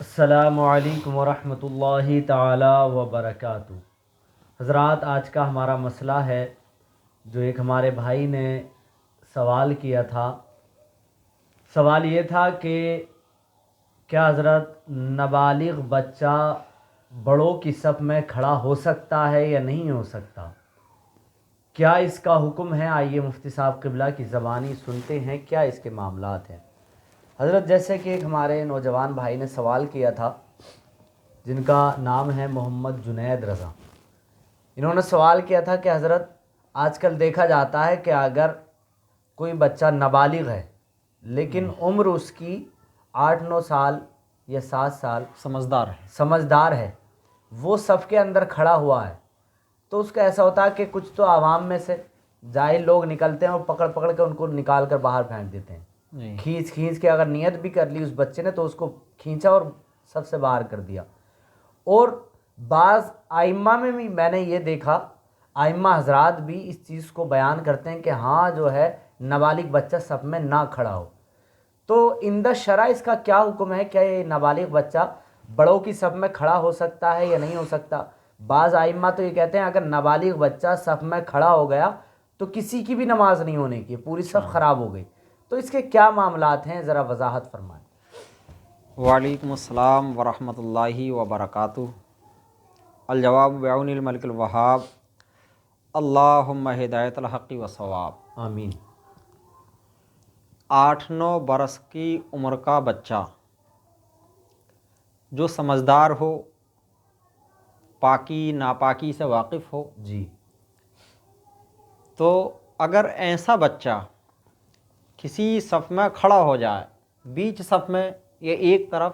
السلام علیکم ورحمۃ اللہ تعالی وبرکاتہ۔ حضرات، آج کا ہمارا مسئلہ ہے جو ایک ہمارے بھائی نے سوال کیا تھا۔ سوال یہ تھا کہ کیا حضرت نابالغ بچہ بڑوں کی صف میں کھڑا ہو سکتا ہے یا نہیں ہو سکتا؟ کیا اس کا حکم ہے؟ آئیے مفتی صاحب قبلہ کی زبانی سنتے ہیں کیا اس کے معاملات ہیں۔ حضرت، جیسے کہ ایک ہمارے نوجوان بھائی نے سوال کیا تھا جن کا نام ہے محمد جنید رضا۔ انہوں نے سوال کیا تھا کہ حضرت آج کل دیکھا جاتا ہے کہ اگر کوئی بچہ نابالغ ہے لیکن عمر اس کی 8-9 سال یا 7 سال سمجھدار ہے، وہ صف کے اندر کھڑا ہوا ہے، تو اس کا ایسا ہوتا ہے کہ کچھ تو عوام میں سے جاہل لوگ نکلتے ہیں اور پکڑ کے ان کو نکال کر باہر پھینک دیتے ہیں۔ کھینچ کے اگر نیت بھی کر لی اس بچے نے تو اس کو کھینچا اور سب سے باہر کر دیا۔ اور بعض ائمہ میں بھی میں نے یہ دیکھا، ائمہ حضرات بھی اس چیز کو بیان کرتے ہیں کہ ہاں جو ہے نابالغ بچہ صف میں نہ کھڑا ہو۔ تو اندہ شرع اس کا کیا حکم ہے؟ کیا یہ نابالغ بچہ بڑوں کی صف میں کھڑا ہو سکتا ہے یا نہیں ہو سکتا؟ بعض ائمہ تو یہ کہتے ہیں اگر نابالغ بچہ صف میں کھڑا ہو گیا تو کسی کی بھی نماز نہیں ہونے کی، پوری صف خراب ہو گئی۔ تو اس کے کیا معاملات ہیں، ذرا وضاحت فرمائیں۔ وعلیکم السلام ورحمۃ اللہ وبرکاتہ۔ الجواب بعون الملک الوہاب، اللہم ہدایت الحق و ثواب۔ آمین۔ 8-9 برس کی عمر کا بچہ جو سمجھدار ہو، پاکی ناپاکی سے واقف ہو، جی، تو اگر ایسا بچہ کسی صف میں کھڑا ہو جائے، بیچ صف میں یا ایک طرف،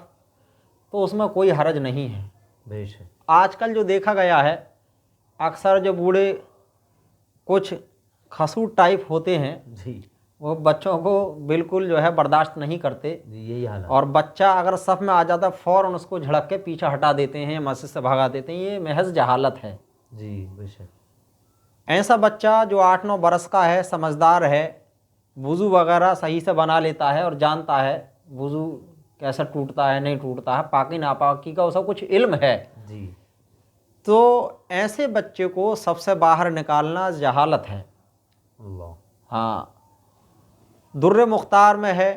تو اس میں کوئی حرج نہیں ہے۔ بے شک۔ آج کل جو دیکھا گیا ہے، اکثر جو بوڑھے کچھ خسوٹ ٹائپ ہوتے ہیں، جی، وہ بچوں کو بالکل جو ہے برداشت نہیں کرتے، جی یہی حال ہے۔ اور بچہ اگر صف میں آ جاتا ہے فوراً اس کو جھڑک کے پیچھے ہٹا دیتے ہیں، مسجد سے بھگا دیتے ہیں۔ یہ محض جہالت ہے۔ جی بے شک۔ ایسا بچہ جو 8-9 برس کا ہے، سمجھدار ہے، وضو وغیرہ صحیح سے بنا لیتا ہے اور جانتا ہے وضو کیسا ٹوٹتا ہے نہیں ٹوٹتا ہے، پاکی ناپاکی کا اسے کچھ علم ہے، جی، تو ایسے بچے کو سب سے باہر نکالنا جہالت ہے۔ اللہ۔ ہاں، در مختار میں ہے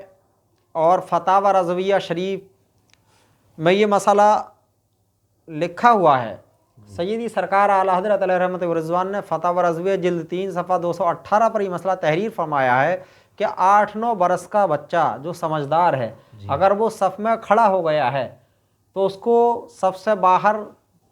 اور فتاوی رضویہ شریف میں یہ مسئلہ لکھا ہوا ہے۔ سیدی سرکار اعلیٰ حضرت علیہ رحمۃ ورضوان نے فتاوی رضویہ جلد 3 صفحہ 218 پر یہ مسئلہ تحریر فرمایا ہے کہ 8-9 برس کا بچہ جو سمجھدار ہے، اگر وہ صف میں کھڑا ہو گیا ہے تو اس کو صف سے باہر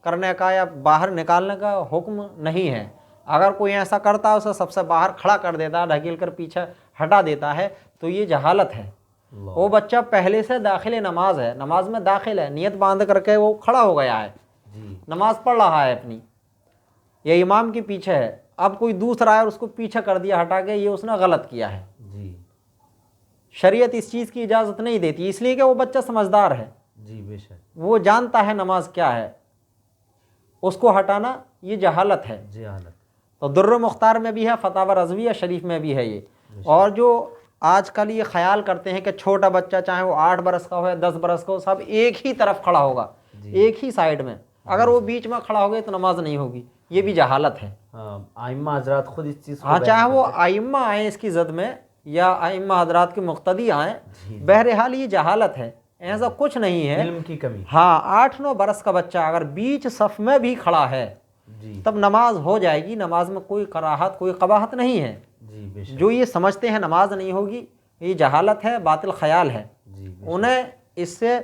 کرنے کا یا باہر نکالنے کا حکم نہیں ہے۔ اگر کوئی ایسا کرتا ہے، اسے سب سے باہر کھڑا کر دیتا ہے، ڈھکیل کر پیچھے ہٹا دیتا ہے، تو یہ جہالت ہے۔ وہ بچہ پہلے سے داخل نماز ہے، نماز میں داخل ہے، نیت باندھ کر کے وہ کھڑا ہو گیا ہے، نماز پڑھ رہا ہے اپنی، یا امام کے پیچھے ہے، اب کوئی دوسرا ہے اور اس کو پیچھے کر دیا ہٹا کے، یہ اس نے غلط کیا ہے۔ جی، شریعت اس چیز کی اجازت نہیں دیتی، اس لیے کہ وہ بچہ سمجھدار ہے، جی بے شک۔ وہ جانتا ہے نماز کیا ہے، اس کو ہٹانا یہ جہالت ہے۔ جہالت۔ تو در مختار میں بھی ہے، فتاوی رضویہ شریف میں بھی ہے یہ۔ اور جو آج کل یہ خیال کرتے ہیں کہ چھوٹا بچہ چاہے وہ 8 برس کا ہو یا 10 برس کا ہو، سب ایک ہی طرف کھڑا ہوگا، ایک ہی سائیڈ میں، اگر وہ بیچ میں کھڑا ہو گئے تو نماز نہیں ہوگی، یہ بھی جہالت ہے۔ ائمہ حضرات خود اس چیز کو ہاں، چاہے وہ ائمہ آئیں اس کی زد میں یا ائمہ حضرات کے مقتدی آئیں، بہرحال یہ جہالت ہے، ایسا کچھ نہیں ہے، علم کی کمی۔ ہاں، 8-9 برس کا بچہ اگر بیچ صف میں بھی کھڑا ہے تب نماز ہو جائے گی، نماز میں کوئی کراہت کوئی قباحت نہیں ہے۔ جی بے شک۔ جو یہ سمجھتے ہیں نماز نہیں ہوگی، یہ جہالت ہے، باطل خیال ہے، انہیں اس سے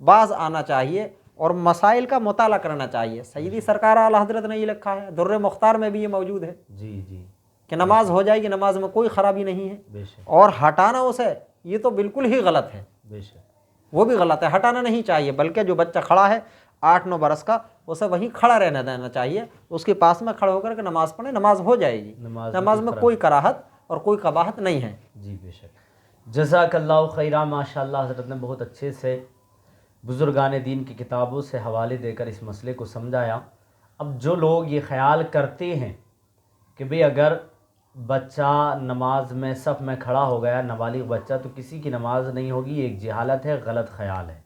باز آنا چاہیے اور مسائل کا مطالعہ کرنا چاہیے۔ سیدی سرکار اعلیٰ حضرت نے یہ لکھا ہے، در مختار میں بھی یہ موجود ہے جی، جی کہ نماز ہو جائے گی، نماز میں کوئی خرابی نہیں ہے، بے شک، اور ہٹانا اسے یہ تو بالکل ہی غلط ہے، بے شک۔ وہ بھی غلط ہے، ہٹانا نہیں چاہیے، بلکہ جو بچہ کھڑا ہے 8-9 برس کا، اسے وہیں کھڑا رہنا دینا چاہیے، اس کے پاس میں کھڑے ہو کر کے نماز پڑھے، نماز ہو جائے گی، نماز میں کوئی کراہت اور کوئی قباحت نہیں ہے۔ جی بے شک۔ جزاک اللہ خیرہ، ماشاء اللہ حضرت نے بہت اچھے سے بزرگان دین کی کتابوں سے حوالے دے کر اس مسئلے کو سمجھایا۔ اب جو لوگ یہ خیال کرتے ہیں کہ بھئی اگر بچہ نماز میں صف میں کھڑا ہو گیا، نابالغ بچہ، تو کسی کی نماز نہیں ہوگی، ایک جہالت ہے، غلط خیال ہے۔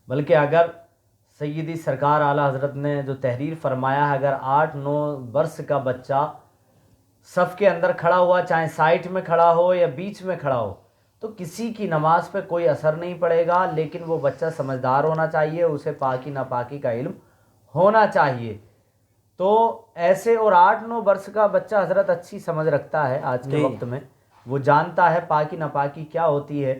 بلکہ اگر سیدی سرکار اعلیٰ حضرت نے جو تحریر فرمایا ہے، اگر 8-9 برس کا بچہ صف کے اندر کھڑا ہوا، چاہے سائٹ میں کھڑا ہو یا بیچ میں کھڑا ہو، تو کسی کی نماز پہ کوئی اثر نہیں پڑے گا، لیکن وہ بچہ سمجھدار ہونا چاہیے، اسے پاکی ناپاکی کا علم ہونا چاہیے۔ تو ایسے، اور 8-9 برس کا بچہ حضرت اچھی سمجھ رکھتا ہے آج کے وقت میں، وہ جانتا ہے پاکی ناپاکی کیا ہوتی ہے،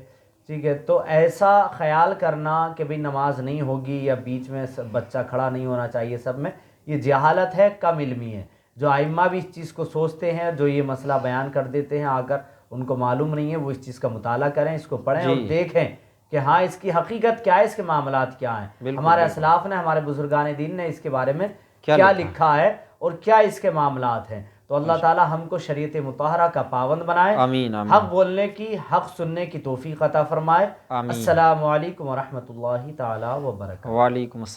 ٹھیک ہے۔ تو ایسا خیال کرنا کہ بھئی نماز نہیں ہوگی یا بیچ میں بچہ کھڑا نہیں ہونا چاہیے سب میں، یہ جہالت ہے، کم علمی ہے۔ جو ائمہ بھی اس چیز کو سوچتے ہیں، جو یہ مسئلہ بیان کر دیتے ہیں، اگر ان کو معلوم نہیں ہے وہ اس چیز کا مطالعہ کریں، اس کو پڑھیں اور دیکھیں کہ ہاں اس کی حقیقت کیا ہے، اس کے معاملات کیا ہیں، ہمارے اسلاف نے، ہمارے بزرگان دین نے اس کے بارے میں کیا لکھا ہے اور کیا اس کے معاملات ہیں۔ تو اللہ تعالی ہم کو شریعت مطہرہ کا پابند بنائے، آمین آمین۔ حق بولنے کی، حق سننے کی توفیق عطا فرمائے۔ آمین۔ السلام علیکم ورحمۃ اللہ تعالی وبرکاتہ۔ وعلیکم السلام۔